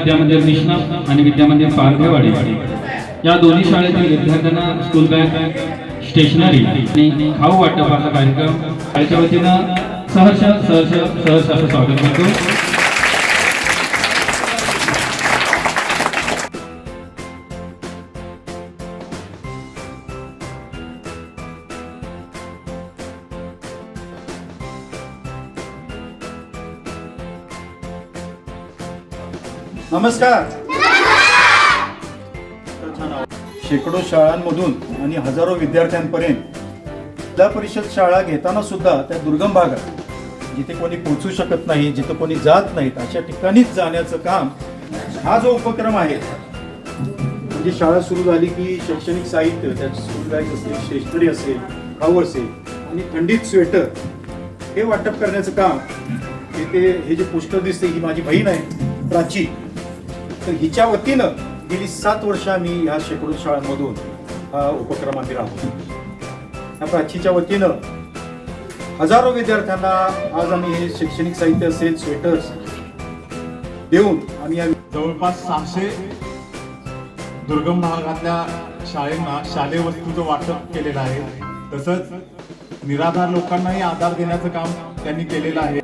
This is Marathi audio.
विद्यामंदिर निष्णा आणि विद्यामंदिर पारधेवाडी या दोन्ही शाळेतील विद्यार्थ्यांना स्कूल बॅग, स्टेशनरी आणि खाऊ वाटपाचा कार्यक्रम शाळेच्या वतीनं सहर्ष असं स्वागत करतो. नमस्कार. शेकडो शाळांमधून आणि हजारो विद्यार्थ्यांपर्यंत जिल्हा परिषद शाळा घेताना सुद्धा त्या दुर्गम भागात जिथे कोणी पोहोचू शकत नाही, जिथे कोणी जात नाहीत अशा ठिकाणीच जाण्याचं काम हा जो उपक्रम आहे, म्हणजे शाळा सुरू झाली की शैक्षणिक साहित्य, त्याची स्कूल बॅग असेल, स्टेशनरी असेल, खाऊ असेल आणि थंडीत स्वेटर हे वाटप करण्याचं काम हे जे पोस्टर दिसते, ही माझी बहीण आहे प्राची. तर हिच्या वतीनं गेली 7 वर्ष आम्ही ह्या शेकडो शाळांमधून हा उपक्रमात राहतो. या प्राचीच्या वतीनं हजारो विद्यार्थ्यांना आज आम्ही हे शैक्षणिक साहित्य असेल, स्वेटर्स देऊन आम्ही जवळपास 600 दुर्गम भागातल्या शाळांना शालेय वस्तूचं वाटप केलेलं आहे. तसंच निराधार लोकांनाही आधार देण्याचं काम त्यांनी केलेलं आहे.